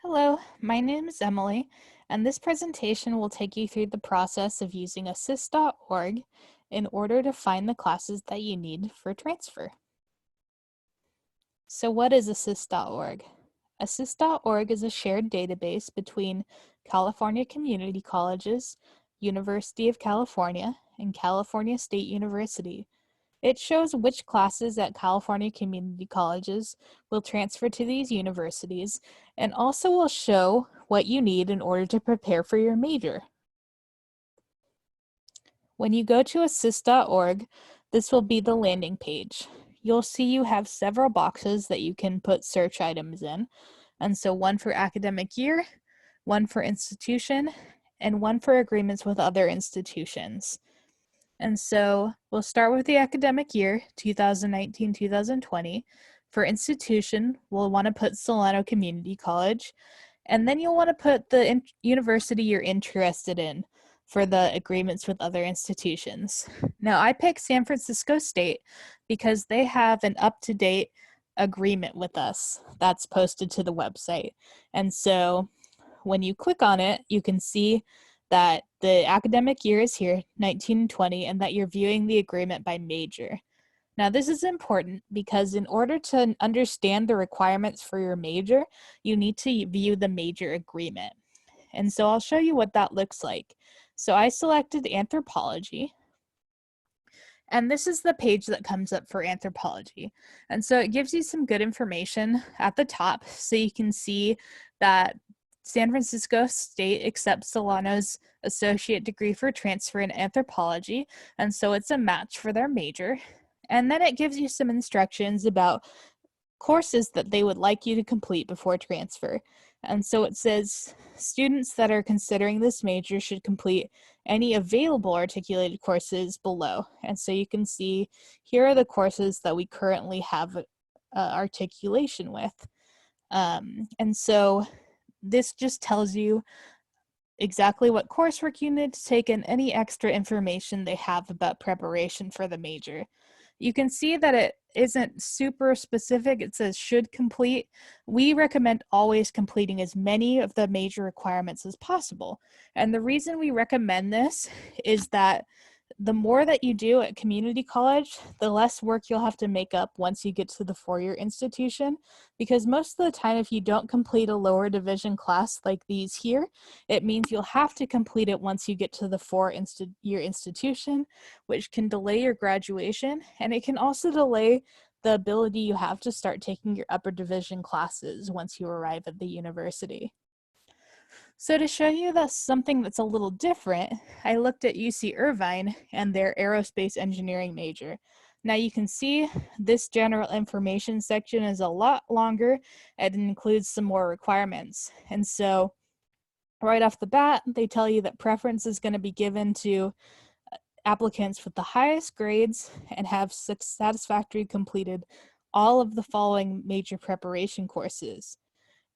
Hello, my name is Emily, and this presentation will take you through the process of using assist.org in order to find the classes that you need for transfer. So what is assist.org? Assist.org is a shared database between California Community Colleges, University of California, and California State University. It shows which classes at California community colleges will transfer to these universities and also will show what you need in order to prepare for your major. When you go to assist.org, this will be the landing page. You'll see you have several boxes that you can put search items in. And so one for academic year, one for institution, and one for agreements with other institutions. And so we'll start with the academic year, 2019-2020. For institution, we'll want to put Solano Community College, and then you'll want to put the university you're interested in for the agreements with other institutions. Now, I picked San Francisco State because they have an up-to-date agreement with us that's posted to the website. And so when you click on it, you can see that the academic year is here, 1920, and that you're viewing the agreement by major. Now, this is important because in order to understand the requirements for your major, you need to view the major agreement. And so I'll show you what that looks like. So I selected anthropology, and this is the page that comes up for anthropology. And so it gives you some good information at the top so you can see that San Francisco State accepts Solano's associate degree for transfer in anthropology, and so it's a match for their major. And then it gives you some instructions about courses that they would like you to complete before transfer. And so it says students that are considering this major should complete any available articulated courses below. And so you can see here are the courses that we currently have articulation with. And so this just tells you exactly what coursework you need to take and any extra information they have about preparation for the major. You can see that it isn't super specific. It says should complete. We recommend always completing as many of the major requirements as possible. And the reason we recommend this is that the more that you do at community college, the less work you'll have to make up once you get to the four-year institution, because most of the time if you don't complete a lower division class like these here, it means you'll have to complete it once you get to the four-year institution, which can delay your graduation, and it can also delay the ability you have to start taking your upper division classes once you arrive at the university. So to show you that's something that's a little different, I looked at UC Irvine and their aerospace engineering major. Now you can see this general information section is a lot longer and it includes some more requirements. And so right off the bat, they tell you that preference is going to be given to applicants with the highest grades and have satisfactorily completed all of the following major preparation courses,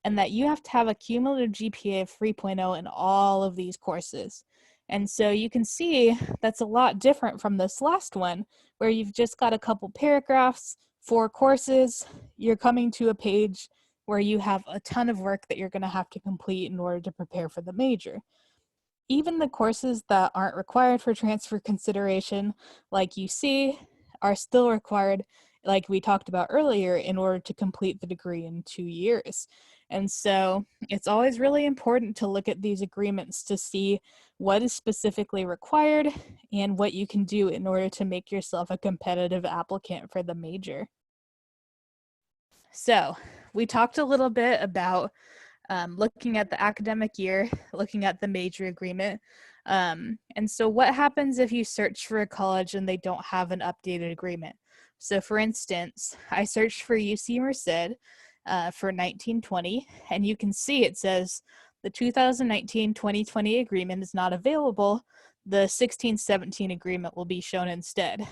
and that you have to have a cumulative GPA of 3.0 in all of these courses. And so you can see that's a lot different from this last one, where you've just got a couple paragraphs, 4 courses. You're coming to a page where you have a ton of work that you're going to have to complete in order to prepare for the major. Even the courses that aren't required for transfer consideration, like UC, are still required, like we talked about earlier, in order to complete the degree in 2 years. And so it's always really important to look at these agreements to see what is specifically required and what you can do in order to make yourself a competitive applicant for the major. So we talked a little bit about looking at the academic year, looking at the major agreement. And so what happens if you search for a college and they don't have an updated agreement? So for instance, I searched for UC Merced for 1920, and you can see it says the 2019-2020 agreement is not available. The 16-17 agreement will be shown instead.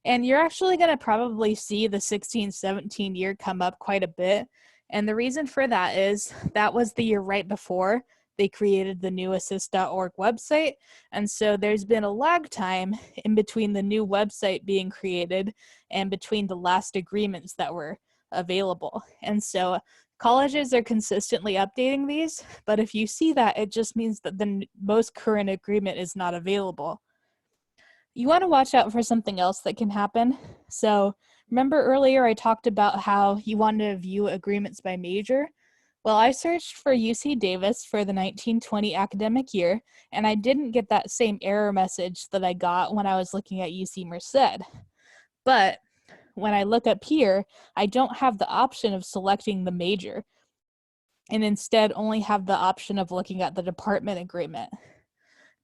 And you're actually going to probably see the 16-17 year come up quite a bit. And the reason for that is that was the year right before they created the new assist.org website. And so there's been a lag time in between the new website being created and between the last agreements that were available. And so Colleges are consistently updating these, but if you see that, it just means that the most current agreement is not available. You want to watch out for something else that can happen. So remember earlier I talked about how you want to view agreements by major? Well, I searched for UC Davis for the 1920 academic year, and I didn't get that same error message that I got when I was looking at UC Merced. But when I look up here, I don't have the option of selecting the major, and instead only have the option of looking at the department agreement.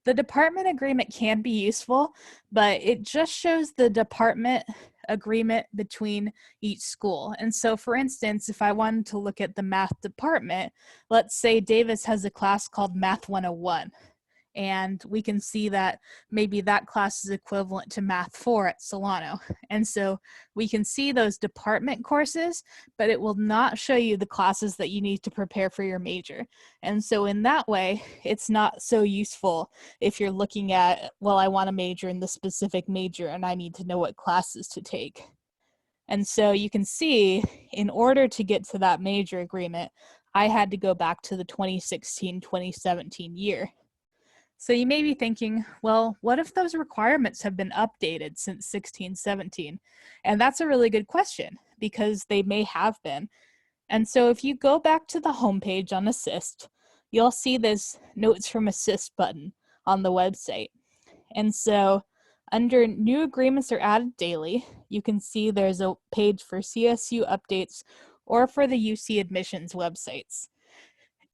The department agreement can be useful, but it just shows the department agreement between each school. And so, for instance, if I wanted to look at the math department, let's say Davis has a class called Math 101. And we can see that maybe that class is equivalent to Math 4 at Solano. And so we can see those department courses, but it will not show you the classes that you need to prepare for your major. And so in that way, it's not so useful if you're looking at, well, I want to major in the specific major and I need to know what classes to take. And so you can see, in order to get to that major agreement, I had to go back to the 2016-2017 year. So you may be thinking, well, what if those requirements have been updated since 1617? And that's a really good question, because they may have been. And so if you go back to the homepage on Assist, you'll see this Notes from Assist button on the website. And so under New Agreements are added daily, you can see there's a page for CSU updates or for the UC admissions websites.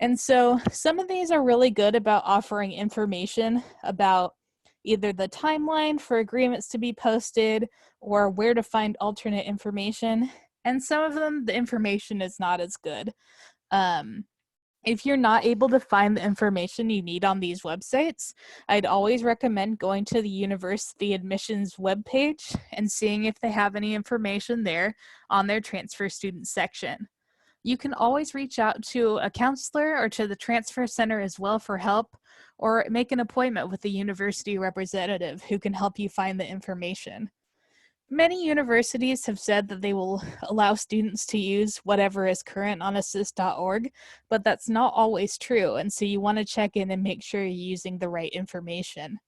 And so some of these are really good about offering information about either the timeline for agreements to be posted or where to find alternate information. And some of them, the information is not as good. If you're not able to find the information you need on these websites, I'd always recommend going to the university admissions webpage and seeing if they have any information there on their transfer student section. You can always reach out to a counselor or to the transfer center as well for help, or make an appointment with a university representative who can help you find the information. Many universities have said that they will allow students to use whatever is current on assist.org, but that's not always true, and so you want to check in and make sure you're using the right information.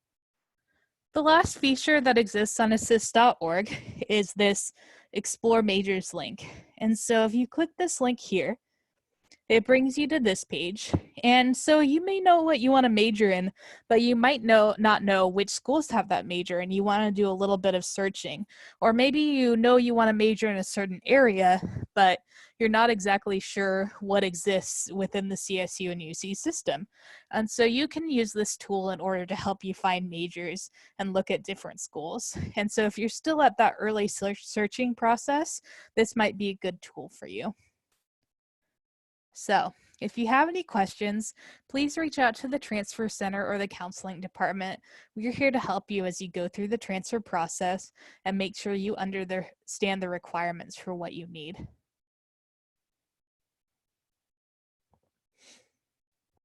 The last feature that exists on assist.org is this Explore Majors link. And so if you click this link here, it brings you to this page. And so you may know what you want to major in, but you might not know which schools have that major, and you want to do a little bit of searching. Or maybe you know you want to major in a certain area, but you're not exactly sure what exists within the CSU and UC system. And so you can use this tool in order to help you find majors and look at different schools. And so if you're still at that early searching process, this might be a good tool for you. So, if you have any questions, please reach out to the Transfer Center or the Counseling Department. We're here to help you as you go through the transfer process and make sure you understand the requirements for what you need.